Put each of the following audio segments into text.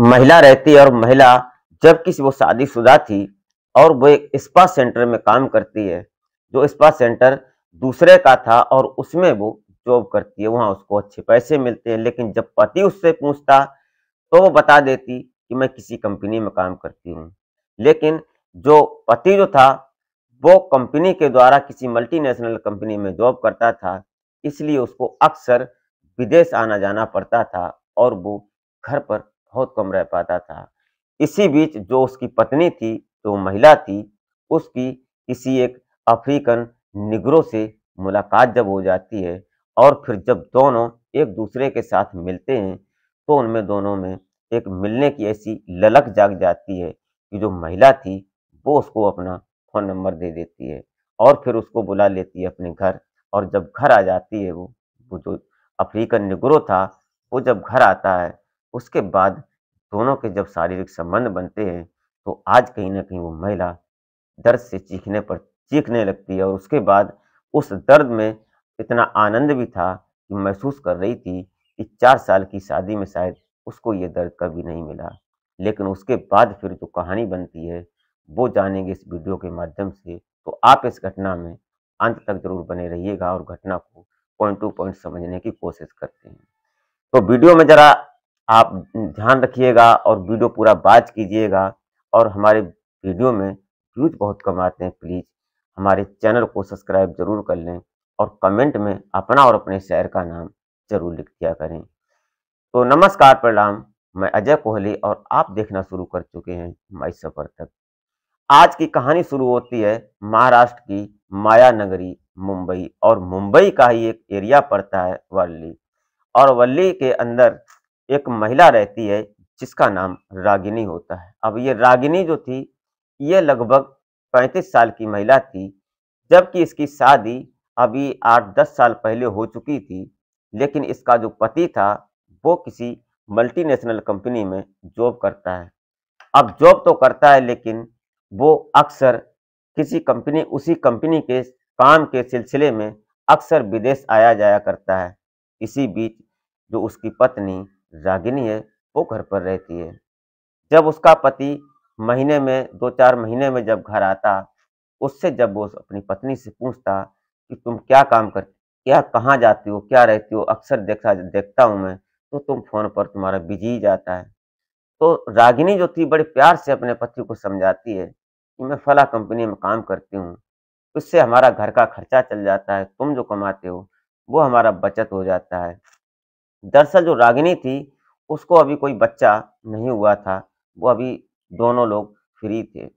महिला रहती है और महिला जब किसी वो शादीशुदा थी और वो एक स्पा सेंटर में काम करती है, जो स्पा सेंटर दूसरे का था और उसमें वो जॉब करती है, वहाँ उसको अच्छे पैसे मिलते हैं। लेकिन जब पति उससे पूछता तो वो बता देती कि मैं किसी कंपनी में काम करती हूँ। लेकिन जो पति जो था, वो कंपनी के द्वारा किसी मल्टीनेशनल कंपनी में जॉब करता था, इसलिए उसको अक्सर विदेश आना-जाना पड़ता था और वो घर पर बहुत कम रह पाता था। इसी बीच जो उसकी पत्नी थी, जो महिला थी, उसकी किसी एक अफ्रीकन निग्रो से मुलाकात जब हो जाती है और फिर जब दोनों एक-दूसरे के साथ मिलते हैं, तो उनमें दोनों में एक मिलने की ऐसी ललक जाग जाती है कि जो महिला थी, वो उसको अपना फ़ोन नंबर दे देती है और फिर उसको बुला लेती है अपने घर। और जब घर आ जाती है वो जो अफ्रीकन निग्रो था, वो जब घर आता है, उसके बाद दोनों के जब शारीरिक संबंध बनते हैं, तो आज कहीं न कहीं वो महिला दर्द से चीखने लगती है और उसके बाद उस दर्द में इतना आनंद भी था कि महसूस कर रही थी कि 4 साल की शादी में शायद उसको ये दर्द कभी नहीं मिला। लेकिन उसके बाद फिर जो कहानी बनती है, वो जानेंगे इस वीडियो के माध्यम से। तो आप इस घटना में अंत तक ज़रूर बने रहिएगा और घटना को पॉइंट टू पॉइंट समझने की कोशिश करते हैं। तो वीडियो में ज़रा आप ध्यान रखिएगा और वीडियो पूरा वॉच कीजिएगा और हमारे वीडियो में व्यूज़ बहुत कम आते हैं, प्लीज़ हमारे चैनल को सब्सक्राइब ज़रूर कर लें और कमेंट में अपना और अपने शहर का नाम ज़रूर लिख दिया करें। तो नमस्कार, प्रणाम, मैं अजय कोहली और आप देखना शुरू कर चुके हैं माई सफ़र तक। आज की कहानी शुरू होती है महाराष्ट्र की माया नगरी मुंबई और मुंबई का ही एक एरिया पड़ता है वर्ली। और वल्ली के अंदर एक महिला रहती है जिसका नाम रागिनी होता है। अब ये रागिनी जो थी, ये लगभग 35 साल की महिला थी, जबकि इसकी शादी अभी 8-10 साल पहले हो चुकी थी। लेकिन इसका जो पति था, वो किसी मल्टीनेशनल कंपनी में जॉब करता है। अब जॉब तो करता है लेकिन वो अक्सर उसी कंपनी के काम के सिलसिले में अक्सर विदेश आया जाया करता है। इसी बीच जो उसकी पत्नी रागिनी है, वो घर पर रहती है। जब उसका पति महीने में 2-4 महीने में जब घर आता, उससे जब वो अपनी पत्नी से पूछता कि तुम क्या काम करती, क्या कहाँ जाती हो, क्या रहती हो? अक्सर देखता हूँ मैं, तो तुम फ़ोन पर तुम्हारा बिज़ी ही जाता है। तो रागिनी जो थी बड़े प्यार से अपने पति को समझाती है कि मैं फलाँ कंपनी में काम करती हूँ, उससे हमारा घर का खर्चा चल जाता है, तुम जो कमाते हो, वो हमारा बचत हो जाता है। दरअसल जो रागिनी थी, उसको अभी कोई बच्चा नहीं हुआ था, वो अभी दोनों लोग फ्री थे।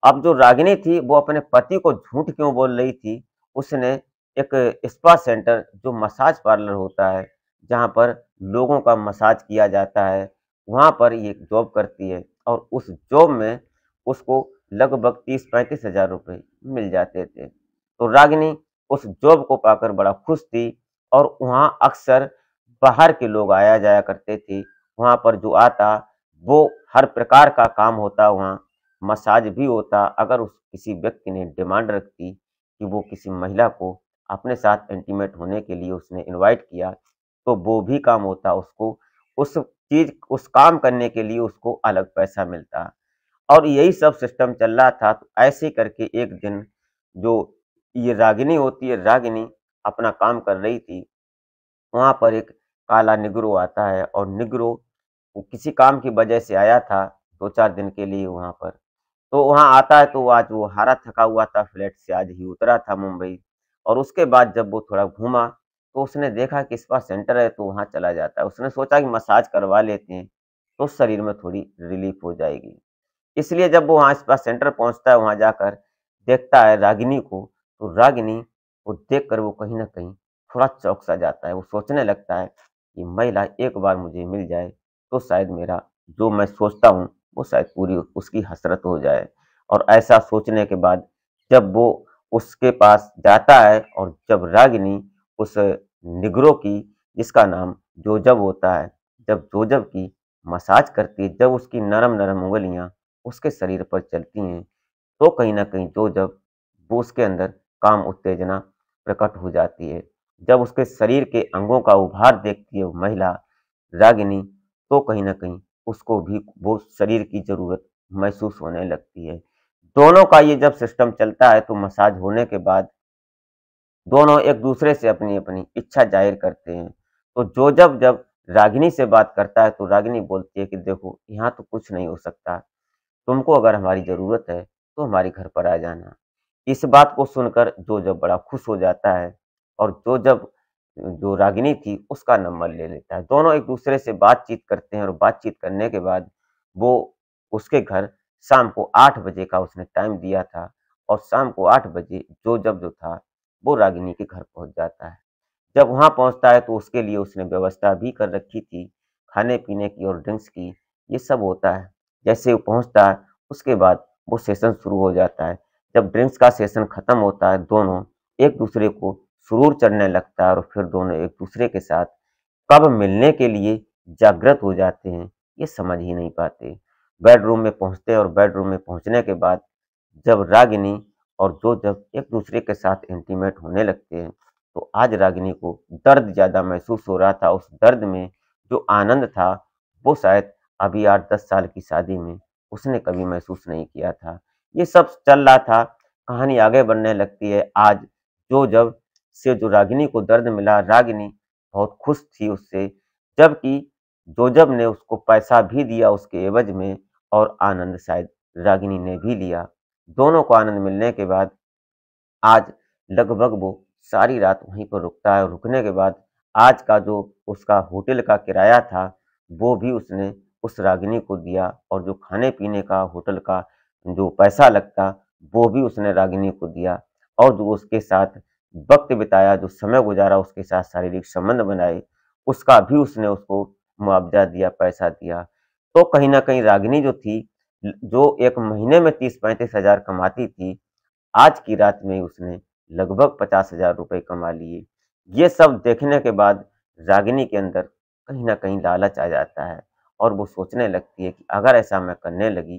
अब जो रागिनी थी, वो अपने पति को झूठ क्यों बोल रही थी, उसने एक स्पा सेंटर जो मसाज पार्लर होता है, जहाँ पर लोगों का मसाज किया जाता है, वहाँ पर ये जॉब करती है और उस जॉब में उसको लगभग 30-35 हज़ार रुपए मिल जाते थे। तो रागिनी उस जॉब को पाकर बड़ा खुश थी और वहाँ अक्सर बाहर के लोग आया जाया करते थे। वहाँ पर जो आता, वो हर प्रकार का काम होता वहाँ, मसाज भी होता। अगर उस किसी व्यक्ति ने डिमांड रखी कि वो किसी महिला को अपने साथ इंटीमेट होने के लिए उसने इनवाइट किया, तो वो भी काम होता उसको। उस काम करने के लिए उसको अलग पैसा मिलता और यही सब सिस्टम चल रहा था। तो ऐसे करके एक दिन जो ये रागिनी होती है, रागिनी अपना काम कर रही थी, वहाँ पर एक काला निग्रो आता है और निग्रो वो किसी काम की वजह से आया था 2-4 दिन के लिए वहाँ पर। तो वहाँ आता है तो आज वो हारा थका हुआ था, फ्लाइट से आज ही उतरा था मुंबई और उसके बाद जब वो थोड़ा घूमा, तो उसने देखा कि स्पा सेंटर है तो वहाँ चला जाता है। उसने सोचा कि मसाज करवा लेते हैं, तो शरीर में थोड़ी रिलीफ हो जाएगी। इसलिए जब वो वहाँ स्पा सेंटर पहुँचता है, वहाँ जाकर देखता है रागिनी को, तो रागिनी को देखकर वो कहीं न कहीं थोड़ा चौंक-सा जाता है। वो सोचने लगता है कि महिला एक बार मुझे मिल जाए, तो शायद मेरा जो मैं सोचता हूँ, वो शायद पूरी उसकी हसरत हो जाए। और ऐसा सोचने के बाद जब वो उसके पास जाता है और जब रागिनी उस निग्रो की, जिसका नाम जोजब होता है, जब जोजब की मसाज करती है, जब उसकी नरम-नरम उँगलियाँ उसके शरीर पर चलती हैं, तो कहीं न कहीं जोजब वो उसके अंदर काम उत्तेजना प्रकट हो जाती है। जब उसके शरीर के अंगों का उभार देखती है वो महिला रागिनी, तो कहीं न कहीं उसको भी वो शरीर की ज़रूरत महसूस होने लगती है। दोनों का ये जब सिस्टम चलता है तो मसाज होने के बाद दोनों एक-दूसरे से अपनी-अपनी इच्छा ज़ाहिर करते हैं। तो जो जब जब रागिनी से बात करता है तो रागिनी बोलती है कि देखो यहाँ तो कुछ नहीं हो सकता, तुमको अगर हमारी ज़रूरत है तो हमारे घर पर आ जाना। इस बात को सुनकर जोजब बड़ा खुश हो जाता है और जोजब जो रागिनी थी उसका नंबर ले लेता है। दोनों एक-दूसरे से बातचीत करते हैं और बातचीत करने के बाद वो उसके घर शाम को 8 बजे का उसने टाइम दिया था और शाम को 8 बजे जोजब जो था वो रागिनी के घर पहुँच जाता है। जब वहाँ पहुँचता है तो उसके लिए उसने व्यवस्था भी कर रखी थी, खाने-पीने की और ड्रिंक्स की, ये सब होता है। जैसे वो पहुँचता है, उसके बाद वो सेशन शुरू हो जाता है। जब ड्रिंक्स का सेशन खत्म होता है, दोनों एक-दूसरे को सुरूर चढ़ने लगता है और फिर दोनों एक-दूसरे के साथ कब मिलने के लिए जागृत हो जाते हैं, ये समझ ही नहीं पाते। बेडरूम में पहुँचते हैं और बेडरूम में पहुँचने के बाद जब रागिनी और जोजब एक-दूसरे के साथ इंटीमेट होने लगते हैं, तो आज रागिनी को दर्द ज़्यादा महसूस हो रहा था। उस दर्द में जो आनंद था, वो शायद अभी 8-10 साल की शादी में उसने कभी महसूस नहीं किया था। ये सब चल रहा था, कहानी आगे बढ़ने लगती है। आज जोजब से जो रागिनी को दर्द मिला, रागिनी बहुत खुश थी उससे, जबकि जोजब ने उसको पैसा भी दिया उसके एवज़ में और आनंद शायद रागिनी ने भी लिया। दोनों को आनंद मिलने के बाद आज लगभग वो सारी रात वहीं पर रुकता है और रुकने के बाद आज का जो उसका होटल का किराया था, वो भी उसने उस रागिनी को दिया और जो खाने-पीने का होटल का जो पैसा लगता, वो भी उसने रागिनी को दिया और जो उसके साथ वक़्त बिताया, जो समय गुज़ारा, उसके साथ शारीरिक संबंध बनाए, उसका भी उसने उसको मुआवज़ा दिया, पैसा दिया। तो कहीं न कहीं रागिनी जो थी, जो 1 महीने में 30-35 हज़ार कमाती थी, आज की रात में उसने लगभग 50,000 रुपए कमा लिए। ये सब देखने के बाद रागिनी के अंदर कहीं न कहीं लालच आ जाता है और वो सोचने लगती है कि अगर ऐसा मैं करने लगी,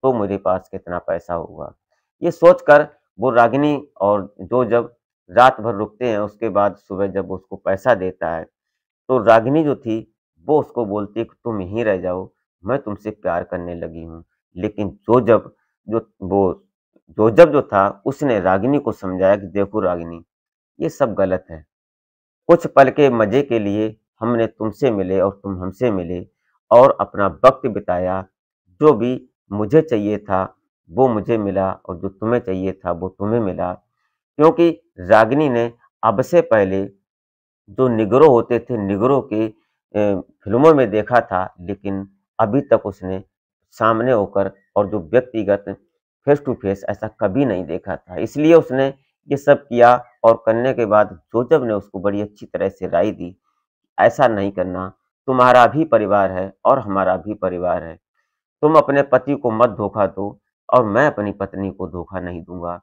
तो मेरे पास कितना पैसा होगा। ये सोचकर वो रागिनी और जो जब रात भर रुकते हैं, उसके बाद सुबह जब वो उसको पैसा देता है, तो रागिनी जो थी, वो उसको बोलती है कि तुम यहीं रह जाओ, मैं तुमसे प्यार करने लगी हूँ। लेकिन जो वो जोजब जो था, उसने रागिनी को समझाया कि देखो रागिनी, ये सब गलत है। कुछ पल के मज़े के लिए हमने तुमसे मिले और तुम हमसे मिले और अपना वक़्त बिताया। जो भी मुझे चाहिए था, वो मुझे मिला और जो तुम्हें चाहिए था, वो तुम्हें मिला। क्योंकि रागिनी ने अब से पहले जो निग्रो होते थे, निग्रो के फ़िल्मों में देखा था, लेकिन अभी तक उसने सामने होकर और जो व्यक्तिगत फ़ेस टू फ़ेस ऐसा कभी नहीं देखा था। इसलिए उसने ये सब किया और करने के बाद जोजब ने उसको बड़ी अच्छी तरह से राय दी, ऐसा नहीं करना, तुम्हारा भी परिवार है और हमारा भी परिवार है। तुम अपने पति को मत धोखा दो और मैं अपनी पत्नी को धोखा नहीं दूँगा,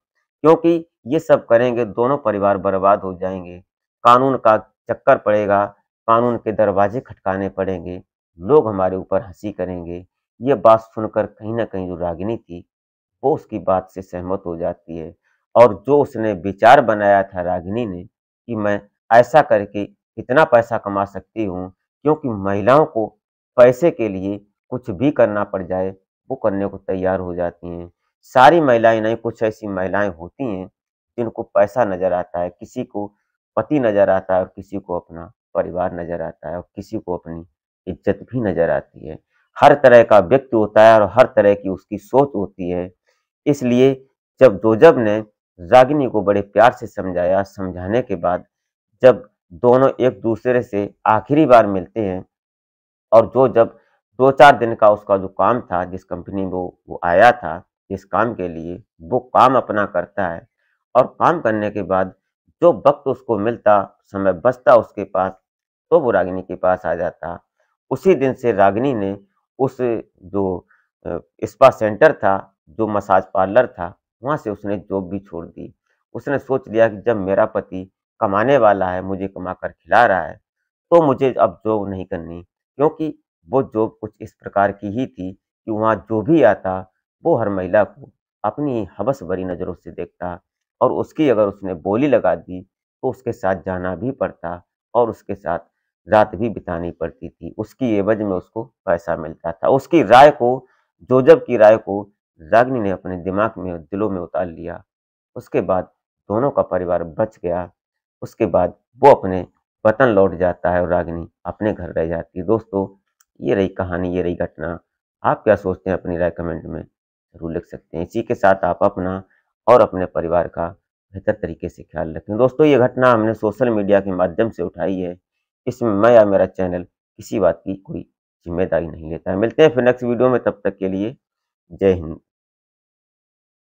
क्योंकि ये सब करेंगे दोनों परिवार बर्बाद हो जाएँगे। कानून का चक्कर पड़ेगा, कानून के दरवाजे खटकाने पड़ेंगे, लोग हमारे ऊपर हँसी करेंगे। ये बात सुनकर कहीं न कहीं जो रागिनी थी, वो उसकी बात से सहमत हो जाती है और जो उसने विचार बनाया था रागिनी ने कि मैं ऐसा करके इतना पैसा कमा सकती हूँ, क्योंकि महिलाओं को पैसे के लिए कुछ भी करना पड़ जाए, वो करने को तैयार हो जाती हैं। सारी महिलाएँ नहीं, कुछ ऐसी महिलाएँ होती हैं, जिनको पैसा नज़र आता है, किसी को पति नज़र आता है और किसी को अपना परिवार नज़र आता है और किसी को अपनी इज़्ज़त भी नज़र आती है। हर तरह का व्यक्ति होता है और हर तरह की उसकी सोच होती है। इसलिए जब जोजब ने रागिनी को बड़े प्यार से समझाया, समझाने के बाद जब दोनों एक-दूसरे से आखिरी बार मिलते हैं और जो जब 2-4 दिन का उसका जो काम था, जिस कंपनी में वो आया था, जिस काम के लिए, वो काम अपना करता है और काम करने के बाद जो वक़्त उसको मिलता, समय बचता उसके पास, तो वो रागिनी के पास आ जाता। उसी दिन से रागिनी ने उस जो स्पा सेंटर था, जो मसाज पार्लर था, वहाँ से उसने जॉब भी छोड़ दी। उसने सोच लिया कि जब मेरा पति कमाने वाला है, मुझे कमाकर खिला रहा है, तो मुझे अब जॉब नहीं करनी। क्योंकि वो जॉब कुछ इस प्रकार की ही थी कि वहाँ जो भी आता, वो हर महिला को अपनी हवस भरी नज़रों से देखता और उसकी अगर उसने बोली लगा दी, तो उसके साथ जाना भी पड़ता और उसके साथ रात भी बितानी पड़ती थी। उसकी एवज में उसको पैसा मिलता था। उसकी राय को, जोजब की राय को रागिनी ने अपने दिमाग में और दिलों में उतार लिया। उसके बाद दोनों का परिवार बच गया। उसके बाद वो अपने वतन लौट जाता है और रागिनी अपने घर रह जाती है। दोस्तों, ये रही कहानी, ये रही घटना। आप क्या सोचते हैं? अपनी राय कमेंट में ज़रूर लिख सकते हैं। इसी के साथ आप अपना और अपने परिवार का बेहतर तरीके से ख्याल रखें। दोस्तों, ये घटना हमने सोशल मीडिया के माध्यम से उठाई है। इसमें मैं या मेरा चैनल किसी बात की कोई ज़िम्मेदारी नहीं लेता है। मिलते हैं फिर नेक्स्ट वीडियो में, तब तक के लिए जय हिंद।